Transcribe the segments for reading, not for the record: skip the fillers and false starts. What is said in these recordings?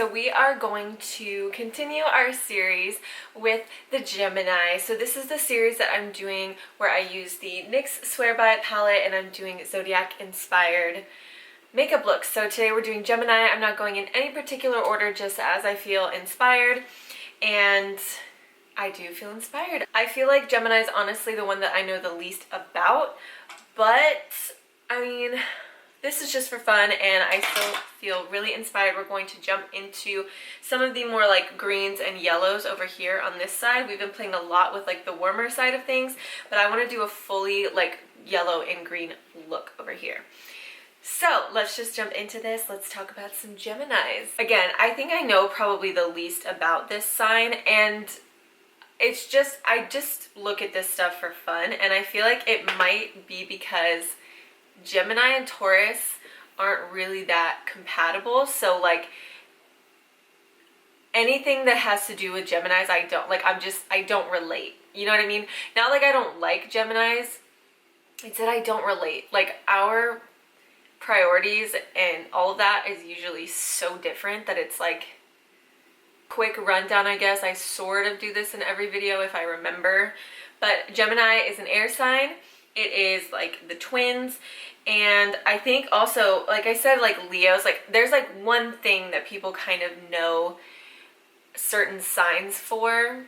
so we are going to continue our series with the Gemini. So this is the series that I'm doing where I use the NYX Swear By It palette and I'm doing zodiac inspired makeup looks. So today we're doing Gemini. I'm not going in any particular order, just as I feel inspired, and I do feel inspired. I feel like Gemini is honestly the one that I know the least about, but I mean, this is just for fun and I still feel really inspired. We're going to jump into some of the more like greens and yellows over here on this side. We've been playing a lot with like the warmer side of things, but I want to do a fully like yellow and green look over here. So let's just jump into this. Let's talk about some Geminis. Again, I think I know probably the least about this sign, and it's just, I just look at this stuff for fun, and I feel like it might be because Gemini and Taurus aren't really that compatible. So like anything that has to do with Geminis, I don't relate. You know what I mean? Not like I don't like Geminis, it's that I don't relate. Like our priorities and all of that is usually so different that it's like quick rundown, I guess. I sort of do this in every video if I remember, but Gemini is an air sign. It is like the twins, and I think also, like I said, like Leos, like there's like one thing that people kind of know certain signs for,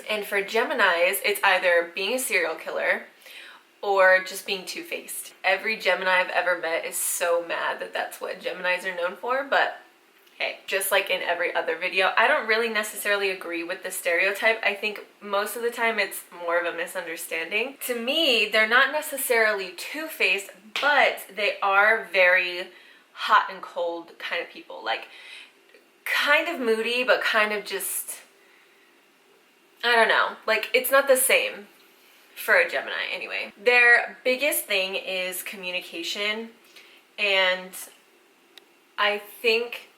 and for Geminis it's either being a serial killer or just being two-faced. Every Gemini I've ever met is so mad that that's what Geminis are known for, but hey, just like in every other video, I don't really necessarily agree with the stereotype. I think most of the time it's more of a misunderstanding. To me, they're not necessarily two-faced, but they are very hot and cold kind of people. Like kind of moody, but kind of just, I don't know, like it's not the same for a Gemini anyway. Their biggest thing is communication, and I think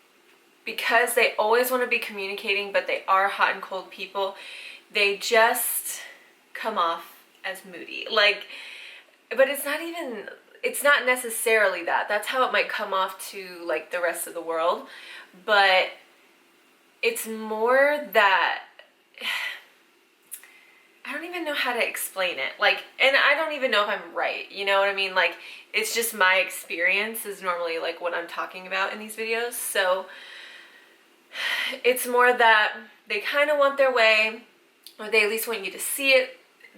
because they always want to be communicating, but they are hot and cold people, they just come off as moody. Like, but it's not necessarily that. That's how it might come off to like the rest of the world, but it's more that I don't even know how to explain it. Like, and I don't even know if I'm right, you know what I mean? Like, it's just my experience is normally like what I'm talking about in these videos. So it's more that they kind of want their way, or they at least want you to see it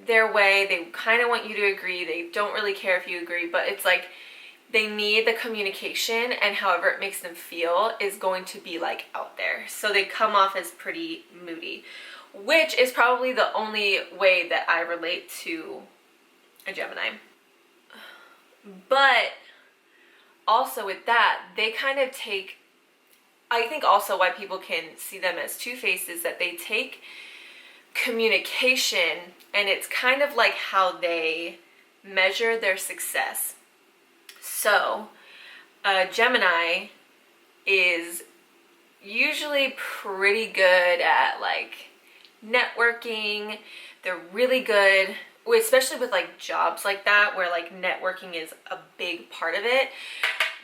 their way. They kind of want you to agree. They don't really care if you agree, but it's like they need the communication, and however it makes them feel is going to be like out there. So they come off as pretty moody, which is probably the only way that I relate to a Gemini. But also with that, they kind of take, I think also why people can see them as two-faced is that they take communication, and it's kind of like how they measure their success. So Gemini is usually pretty good at like networking. They're really good, especially with like jobs like that where like networking is a big part of it.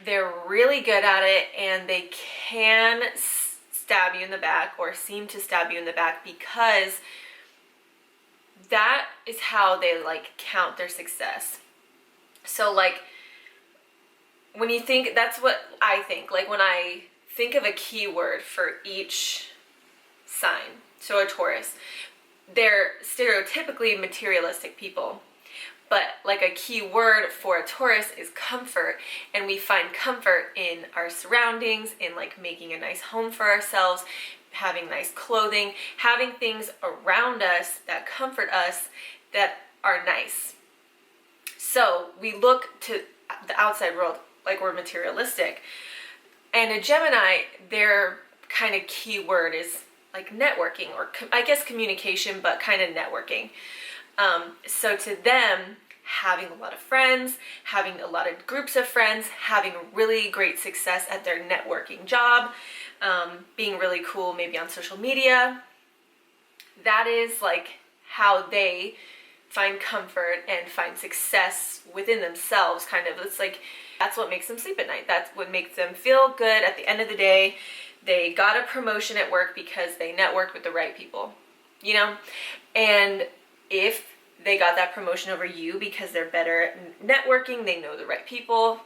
They're really good at it, and they can stab you in the back or seem to stab you in the back because that is how they like count their success. So like when you think, that's what I think, like when I think of a keyword for each sign. So a Taurus, they're stereotypically materialistic people, but like a key word for a Taurus is comfort, and we find comfort in our surroundings, in like making a nice home for ourselves, having nice clothing, having things around us that comfort us that are nice. So we look to the outside world like we're materialistic, and a Gemini, their kind of key word is like networking, or I guess communication, but kind of networking. So to them, having a lot of friends, having a lot of groups of friends, having really great success at their networking job, being really cool maybe on social media, that is like how they find comfort and find success within themselves, kind of. It's like that's what makes them sleep at night. That's what makes them feel good at the end of the day. they got a promotion at work because they networked with the right people, you know? And if they got that promotion over you because they're better at networking, they know the right people,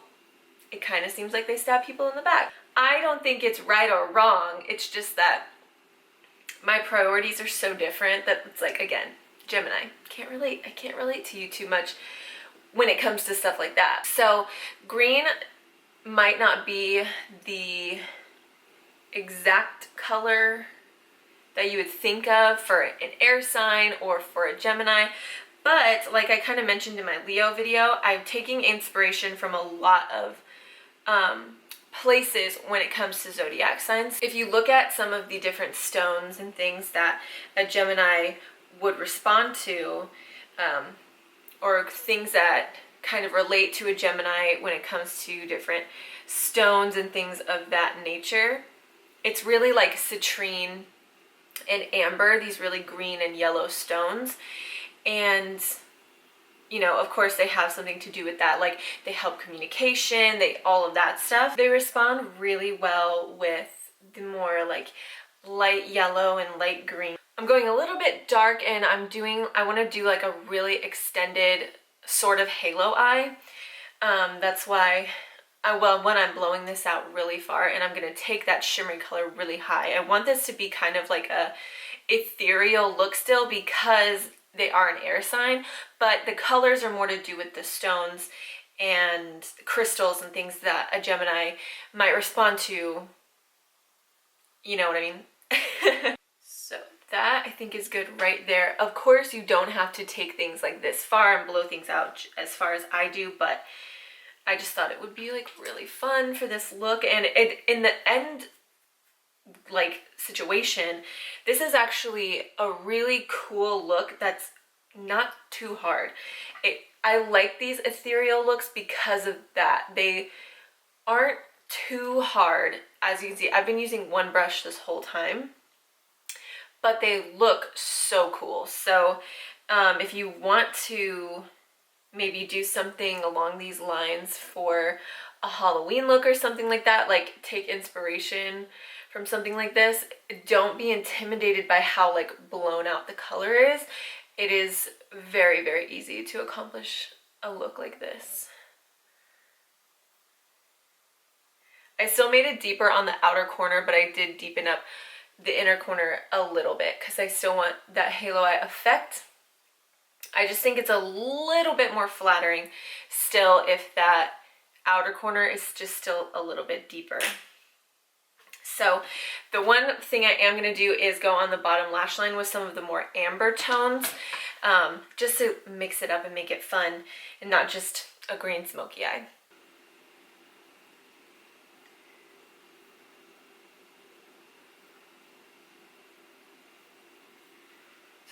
it kind of seems like they stab people in the back. I don't think it's right or wrong. It's just that my priorities are so different that it's like, again, Gemini, can't relate. I can't relate to you too much when it comes to stuff like that. So green might not be the exact color that you would think of for an air sign or for a Gemini, but like I kind of mentioned in my Leo video, I'm taking inspiration from a lot of places when it comes to zodiac signs. If you look at some of the different stones and things that a Gemini would respond to, or things that kind of relate to a Gemini when it comes to different stones and things of that nature, it's really like citrine and amber, these really green and yellow stones. And you know, of course they have something to do with that, like they help communication, all of that stuff. They respond really well with the more like light yellow and light green. I'm going a little bit dark and I want to do like a really extended sort of halo eye. That's why when I'm blowing this out really far, and I'm going to take that shimmery color really high. I want this to be kind of like a ethereal look still because they are an air sign, but the colors are more to do with the stones and crystals and things that a Gemini might respond to. You know what I mean? So that I think is good right there. Of course, you don't have to take things like this far and blow things out as far as I do, but I just thought it would be like really fun for this look. And in the end like situation, this is actually a really cool look that's not too hard. I like these ethereal looks because of that. They aren't too hard. As you can see, I've been using one brush this whole time, but they look so cool. So if you want to maybe do something along these lines for a Halloween look or something like that, like take inspiration from something like this, don't be intimidated by how like blown out the color is. It is very, very easy to accomplish a look like this. I still made it deeper on the outer corner, but I did deepen up the inner corner a little bit because I still want that halo eye effect. I just think it's a little bit more flattering still if that outer corner is just still a little bit deeper. So the one thing I am going to do is go on the bottom lash line with some of the more amber tones, just to mix it up and make it fun and not just a green smoky eye.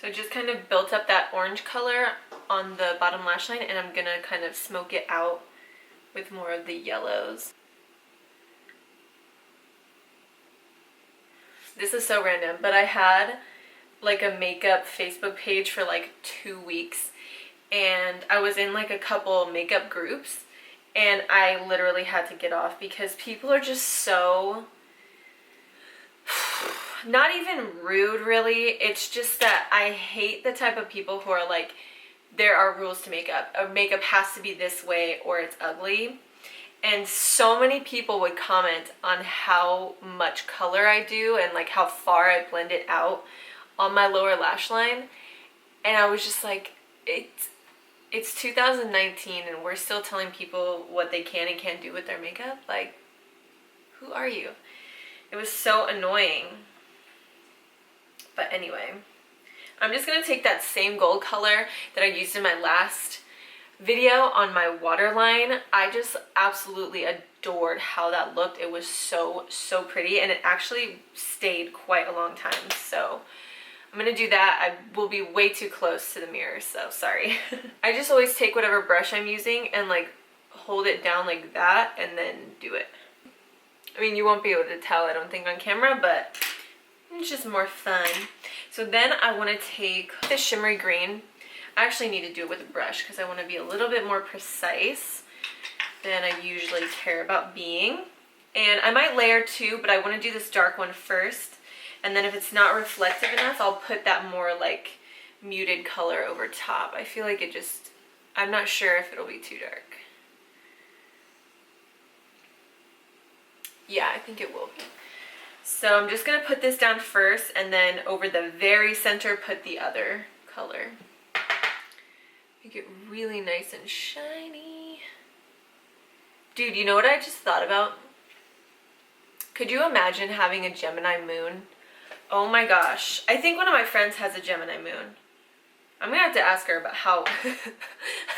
So I just kind of built up that orange color on the bottom lash line, and I'm gonna kind of smoke it out with more of the yellows. This is so random, but I had like a makeup Facebook page for like 2 weeks, and I was in like a couple makeup groups, and I literally had to get off because people are just so not even rude really. It's just that I hate the type of people who are like, there are rules to makeup. Makeup has to be this way or it's ugly. And so many people would comment on how much color I do and like how far I blend it out on my lower lash line. And I was just like, it's 2019 and we're still telling people what they can and can't do with their makeup. Like, who are you? It was so annoying. But anyway, I'm just going to take that same gold color that I used in my last video on my waterline. I just absolutely adored how that looked. It was so, so pretty, and it actually stayed quite a long time. So I'm going to do that. I will be way too close to the mirror, so sorry. I just always take whatever brush I'm using and like hold it down like that and then do it. I mean, you won't be able to tell, I don't think, on camera, but it's just more fun. So then I want to take the shimmery green. I actually need to do it with a brush because I want to be a little bit more precise than I usually care about being. And I might layer two, but I want to do this dark one first. And then if it's not reflective enough, I'll put that more like muted color over top. I feel like it just, I'm not sure if it'll be too dark. Yeah, I think it will be. So I'm just gonna put this down first, and then over the very center, put the other color. Make it really nice and shiny. Dude, you know what I just thought about? Could you imagine having a Gemini moon? Oh my gosh. I think one of my friends has a Gemini moon. I'm gonna have to ask her about how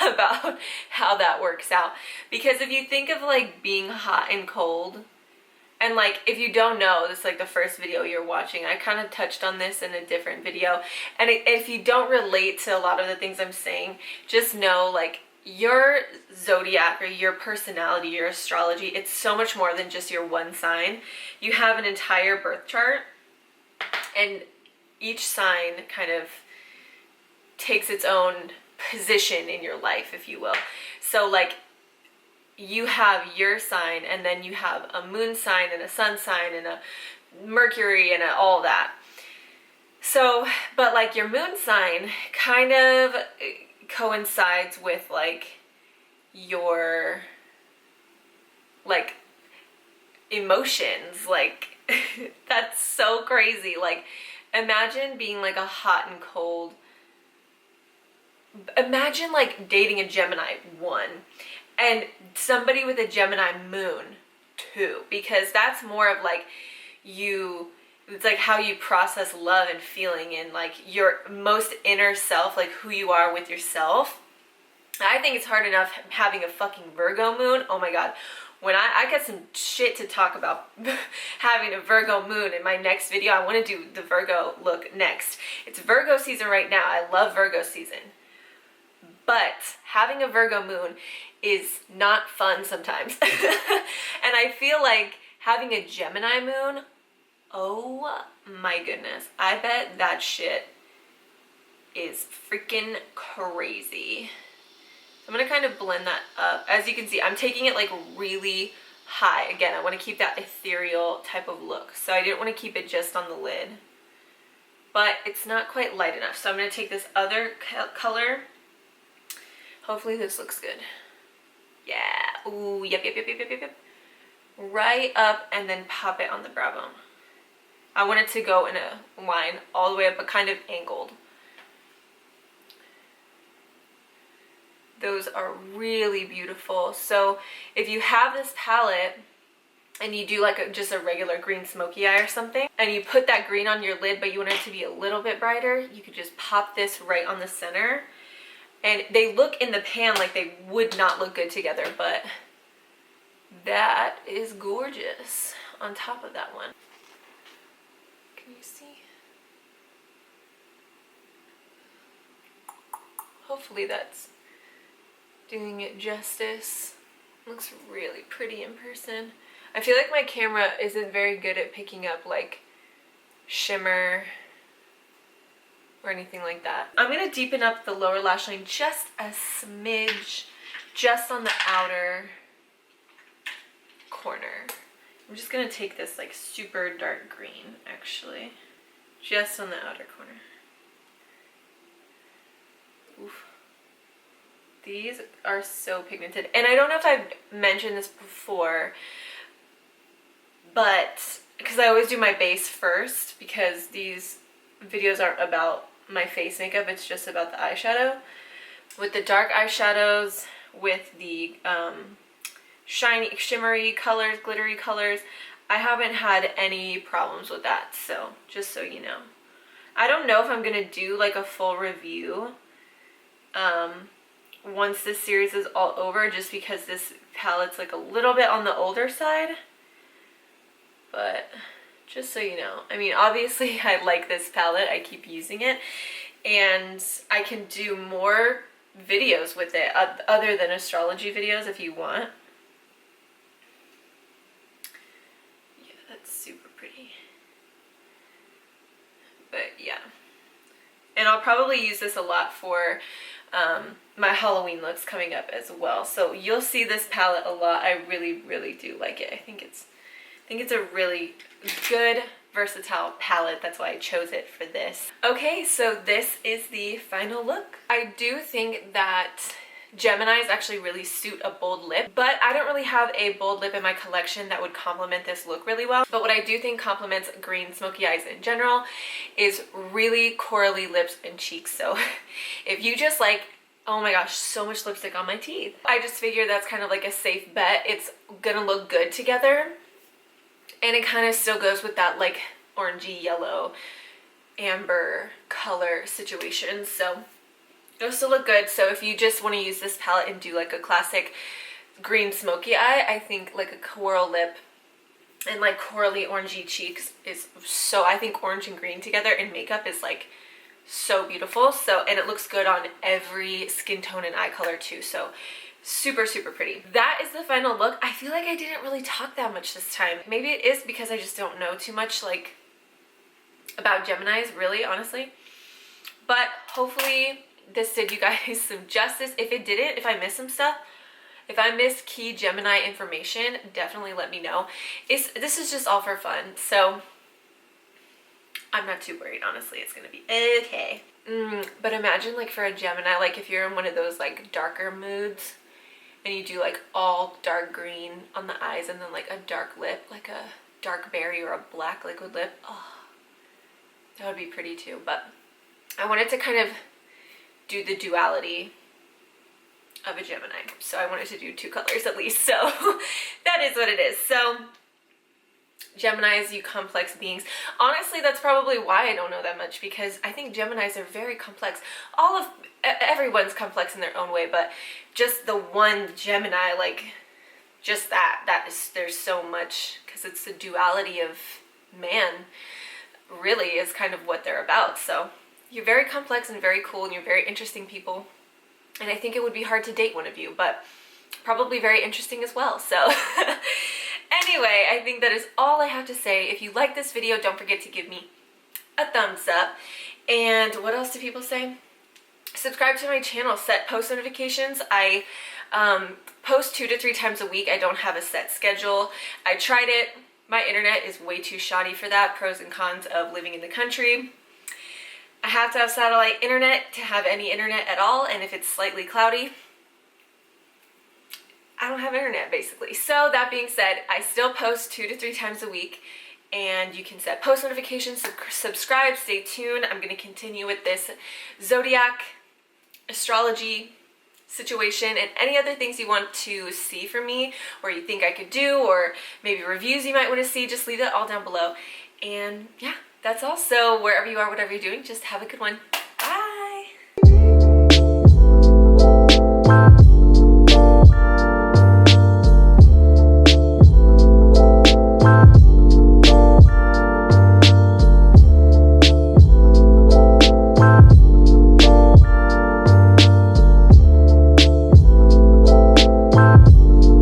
about how that works out. Because if you think of like being hot and cold, and like if you don't know, this is like the first video you're watching. I kind of touched on this in a different video. And if you don't relate to a lot of the things I'm saying, just know like your zodiac or your personality, your astrology, it's so much more than just your one sign. You have an entire birth chart, and each sign kind of takes its own position in your life, if you will. So like you have your sign, and then you have a moon sign and a sun sign and a Mercury and all that. So, but like your moon sign kind of coincides with like your like emotions. Like that's so crazy. Like imagine being like a hot and cold, imagine like dating a Gemini 1 and somebody with a Gemini moon 2, because that's more of like you, it's like how you process love and feeling and like your most inner self, like who you are with yourself. I think it's hard enough having a fucking Virgo moon. Oh my god. When I got some shit to talk about having a Virgo moon in my next video. I want to do the Virgo look next. It's Virgo season right now. I love Virgo season. But having a Virgo moon is not fun sometimes. And I feel like having a Gemini moon, oh my goodness. I bet that shit is freaking crazy. So I'm going to kind of blend that up. As you can see, I'm taking it like really high. Again, I want to keep that ethereal type of look. So I didn't want to keep it just on the lid. But it's not quite light enough. So I'm going to take this other color. Hopefully this looks good. Yeah. Ooh, yep. Right up and then pop it on the brow bone. I want it to go in a line all the way up, but kind of angled. Those are really beautiful. So if you have this palette and you do like just a regular green smoky eye or something, and you put that green on your lid, but you want it to be a little bit brighter, you could just pop this right on the center. And they look in the pan like they would not look good together, but that is gorgeous on top of that one. Can you see? Hopefully that's doing it justice. Looks really pretty in person. I feel like my camera isn't very good at picking up like shimmer or anything like that. I'm gonna deepen up the lower lash line just a smidge, just on the outer corner. I'm just gonna take this like super dark green, actually, just on the outer corner. Oof. These are so pigmented. And I don't know if I've mentioned this before, but because I always do my base first, because these videos aren't about my face makeup, it's just about the eyeshadow. With the dark eyeshadows, with the shiny, shimmery colors, glittery colors, I haven't had any problems with that, so just so you know. I don't know if I'm gonna do like a full review once this series is all over, just because this palette's like a little bit on the older side, but just so you know. I mean, obviously I like this palette, I keep using it, and I can do more videos with it other than astrology videos if you want. Yeah, that's super pretty. But yeah. And I'll probably use this a lot for my Halloween looks coming up as well. So you'll see this palette a lot. I really, really do like it. I think it's I think it's a really good, versatile palette. That's why I chose it for this. Okay, so this is the final look. I do think that Geminis actually really suit a bold lip, but I don't really have a bold lip in my collection that would complement this look really well. But what I do think complements green smoky eyes in general is really corally lips and cheeks. So if you just like, oh my gosh, so much lipstick on my teeth, I just figured that's kind of like a safe bet. It's gonna look good together, and it kind of still goes with that like orangey yellow amber color situation, so it'll still look good. So if you just want to use this palette and do like a classic green smoky eye, I think like a coral lip and like corally orangey cheeks is so, I think orange and green together in makeup is like so beautiful. So, and it looks good on every skin tone and eye color too, so super, super pretty. That is the final look. I feel like I didn't really talk that much this time. Maybe it is because I just don't know too much like about Geminis, really, honestly. But hopefully this did you guys some justice. If it didn't, if I missed some stuff, if I missed key Gemini information, definitely let me know. This is just all for fun, so I'm not too worried, honestly. It's gonna be okay. But imagine like for a Gemini, like if you're in one of those like darker moods, and you do like all dark green on the eyes and then like a dark lip, like a dark berry or a black liquid lip. Oh, that would be pretty too. But I wanted to kind of do the duality of a Gemini. So I wanted to do 2 colors at least. So that is what it is. So Geminis, you complex beings. Honestly, that's probably why I don't know that much, because I think Geminis are very complex. Everyone's complex in their own way, but just the one Gemini, like just there's so much, because it's the duality of man, really is kind of what they're about. So you're very complex and very cool, and you're very interesting people. And I think it would be hard to date one of you, but probably very interesting as well. So anyway, I think that is all I have to say. If you like this video, don't forget to give me a thumbs up. And what else do people say? Subscribe to my channel, set post notifications. I post 2 to 3 times a week. I don't have a set schedule. I tried it. My internet is way too shoddy for that. Pros and cons of living in the country. I have to have satellite internet to have any internet at all, and if it's slightly cloudy, I don't have internet basically. So that being said, I still post 2 to 3 times a week, and you can set post notifications, subscribe, stay tuned. I'm going to continue with this zodiac astrology situation, and any other things you want to see from me or you think I could do, or maybe reviews you might want to see, just leave that all down below. And yeah, that's all. So wherever you are, whatever you're doing, just have a good one.